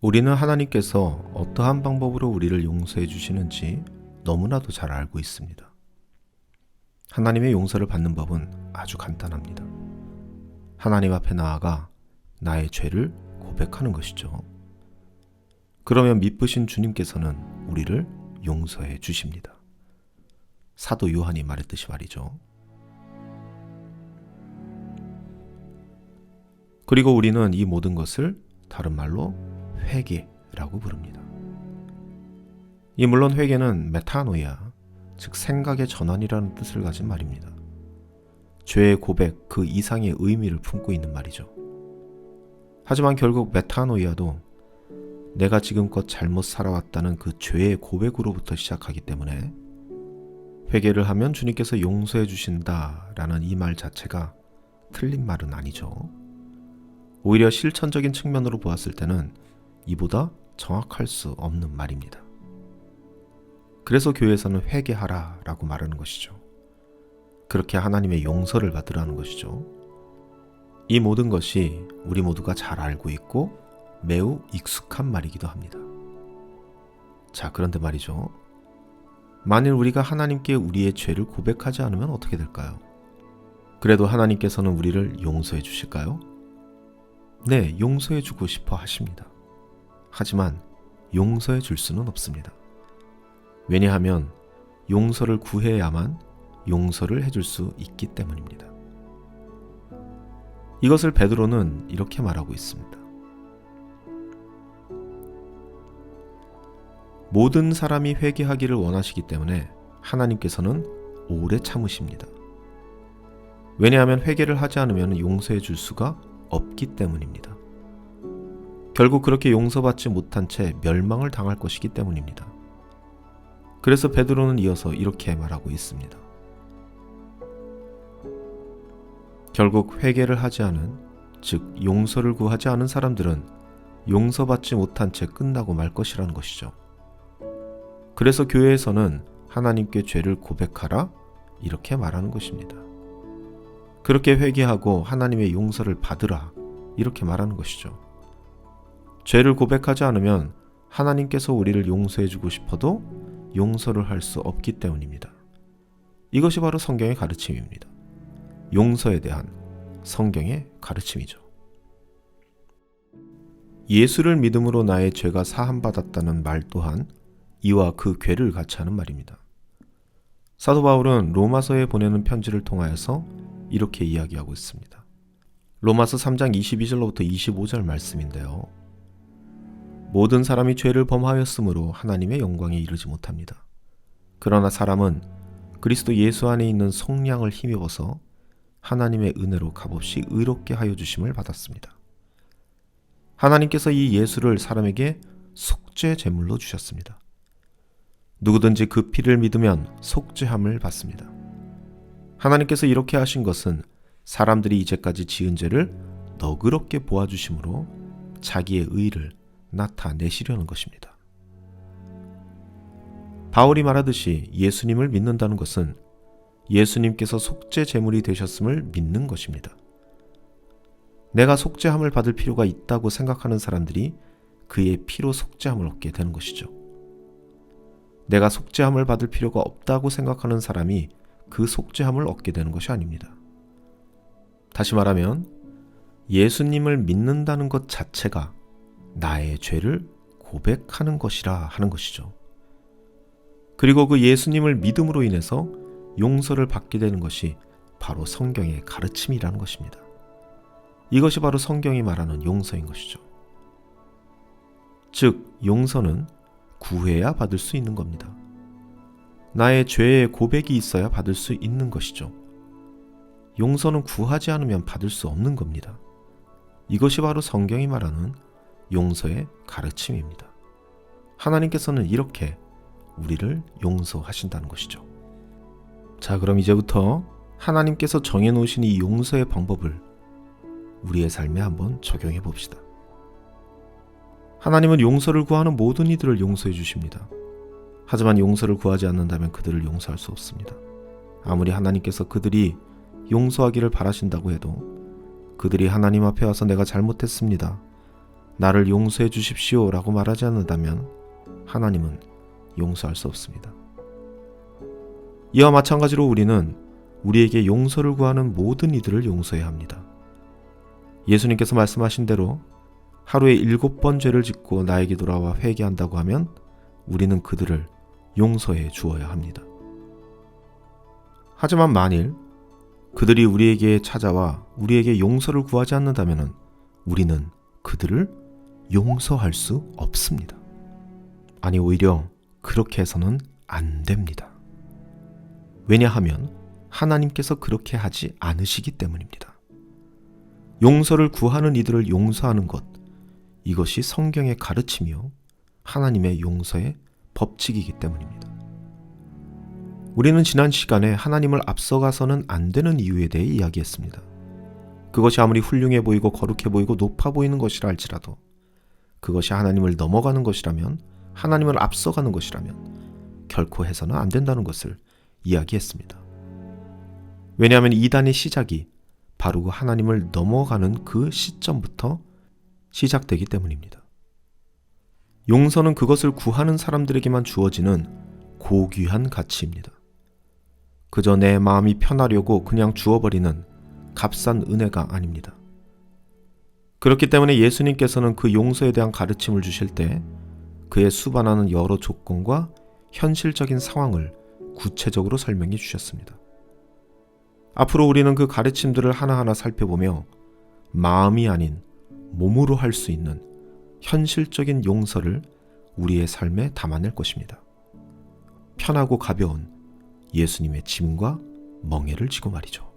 우리는 하나님께서 어떠한 방법으로 우리를 용서해 주시는지 너무나도 잘 알고 있습니다. 하나님의 용서를 받는 법은 아주 간단합니다. 하나님 앞에 나아가 나의 죄를 고백하는 것이죠. 그러면 미쁘신 주님께서는 우리를 용서해 주십니다. 사도 요한이 말했듯이 말이죠. 그리고 우리는 이 모든 것을 다른 말로 회개라고 부릅니다. 물론 회개는 메타노이아, 즉 생각의 전환이라는 뜻을 가진 말입니다. 죄의 고백 그 이상의 의미를 품고 있는 말이죠. 하지만 결국 메타노이아도 내가 지금껏 잘못 살아왔다는 그 죄의 고백으로부터 시작하기 때문에 회개를 하면 주님께서 용서해 주신다라는 이 말 자체가 틀린 말은 아니죠. 오히려 실천적인 측면으로 보았을 때는 이보다 정확할 수 없는 말입니다. 그래서 교회에서는 회개하라라고 말하는 것이죠. 그렇게 하나님의 용서를 받으라는 것이죠. 이 모든 것이 우리 모두가 잘 알고 있고 매우 익숙한 말이기도 합니다. 자, 그런데 말이죠. 만일 우리가 하나님께 우리의 죄를 고백하지 않으면 어떻게 될까요? 그래도 하나님께서는 우리를 용서해 주실까요? 네, 용서해 주고 싶어 하십니다. 하지만 용서해 줄 수는 없습니다. 왜냐하면 용서를 구해야만 용서를 해줄 수 있기 때문입니다. 이것을 베드로는 이렇게 말하고 있습니다. 모든 사람이 회개하기를 원하시기 때문에 하나님께서는 오래 참으십니다. 왜냐하면 회개를 하지 않으면 용서해 줄 수가 없기 때문입니다. 결국 그렇게 용서받지 못한 채 멸망을 당할 것이기 때문입니다. 그래서 베드로는 이어서 이렇게 말하고 있습니다. 결국 회개를 하지 않은, 즉 용서를 구하지 않은 사람들은 용서받지 못한 채 끝나고 말 것이라는 것이죠. 그래서 교회에서는 하나님께 죄를 고백하라 이렇게 말하는 것입니다. 그렇게 회개하고 하나님의 용서를 받으라 이렇게 말하는 것이죠. 죄를 고백하지 않으면 하나님께서 우리를 용서해 주고 싶어도 용서를 할 수 없기 때문입니다. 이것이 바로 성경의 가르침입니다. 용서에 대한 성경의 가르침이죠. 예수를 믿음으로 나의 죄가 사함받았다는 말 또한 이와 그 괴를 같이 하는 말입니다. 사도 바울은 로마서에 보내는 편지를 통하여서 이렇게 이야기하고 있습니다. 로마서 3장 22절로부터 25절 말씀인데요. 모든 사람이 죄를 범하였으므로 하나님의 영광에 이르지 못합니다. 그러나 사람은 그리스도 예수 안에 있는 속량을 힘입어서 하나님의 은혜로 값없이 의롭게 하여 주심을 받았습니다. 하나님께서 이 예수를 사람에게 속죄 제물로 주셨습니다. 누구든지 그 피를 믿으면 속죄함을 받습니다. 하나님께서 이렇게 하신 것은 사람들이 이제까지 지은 죄를 너그럽게 보아주심으로 자기의 의를 나타내시려는 것입니다. 바울이 말하듯이 예수님을 믿는다는 것은 예수님께서 속죄 제물이 되셨음을 믿는 것입니다. 내가 속죄함을 받을 필요가 있다고 생각하는 사람들이 그의 피로 속죄함을 얻게 되는 것이죠. 내가 속죄함을 받을 필요가 없다고 생각하는 사람이 그 속죄함을 얻게 되는 것이 아닙니다. 다시 말하면 예수님을 믿는다는 것 자체가 나의 죄를 고백하는 것이라 하는 것이죠. 그리고 그 예수님을 믿음으로 인해서 용서를 받게 되는 것이 바로 성경의 가르침이라는 것입니다. 이것이 바로 성경이 말하는 용서인 것이죠. 즉, 용서는 구해야 받을 수 있는 겁니다. 나의 죄의 고백이 있어야 받을 수 있는 것이죠. 용서는 구하지 않으면 받을 수 없는 겁니다. 이것이 바로 성경이 말하는 용서의 가르침입니다. 하나님께서는 이렇게 우리를 용서하신다는 것이죠. 자, 그럼 이제부터 하나님께서 정해놓으신 이 용서의 방법을 우리의 삶에 한번 적용해 봅시다. 하나님은 용서를 구하는 모든 이들을 용서해 주십니다. 하지만 용서를 구하지 않는다면 그들을 용서할 수 없습니다. 아무리 하나님께서 그들이 용서하기를 바라신다고 해도 그들이 하나님 앞에 와서 내가 잘못했습니다. 나를 용서해 주십시오 라고 말하지 않는다면 하나님은 용서할 수 없습니다. 이와 마찬가지로 우리는 우리에게 용서를 구하는 모든 이들을 용서해야 합니다. 예수님께서 말씀하신 대로 하루에 7번 죄를 짓고 나에게 돌아와 회개한다고 하면 우리는 그들을 용서해 주어야 합니다. 하지만 만일 그들이 우리에게 찾아와 우리에게 용서를 구하지 않는다면 우리는 그들을 용서할 수 없습니다. 아니, 오히려 그렇게 해서는 안 됩니다. 왜냐하면 하나님께서 그렇게 하지 않으시기 때문입니다. 용서를 구하는 이들을 용서하는 것, 이것이 성경의 가르침이요 하나님의 용서의 법칙이기 때문입니다. 우리는 지난 시간에 하나님을 앞서가서는 안 되는 이유에 대해 이야기했습니다. 그것이 아무리 훌륭해 보이고 거룩해 보이고 높아 보이는 것이라 할지라도 그것이 하나님을 넘어가는 것이라면, 하나님을 앞서가는 것이라면 결코 해서는 안 된다는 것을 이야기했습니다. 왜냐하면 이단의 시작이 바로 그 하나님을 넘어가는 그 시점부터 시작되기 때문입니다. 용서는 그것을 구하는 사람들에게만 주어지는 고귀한 가치입니다. 그저 내 마음이 편하려고 그냥 주어버리는 값싼 은혜가 아닙니다. 그렇기 때문에 예수님께서는 그 용서에 대한 가르침을 주실 때 그의 수반하는 여러 조건과 현실적인 상황을 구체적으로 설명해 주셨습니다. 앞으로 우리는 그 가르침들을 하나하나 살펴보며 마음이 아닌 몸으로 할 수 있는 현실적인 용서를 우리의 삶에 담아낼 것입니다. 편하고 가벼운 예수님의 짐과 멍에를 지고 말이죠.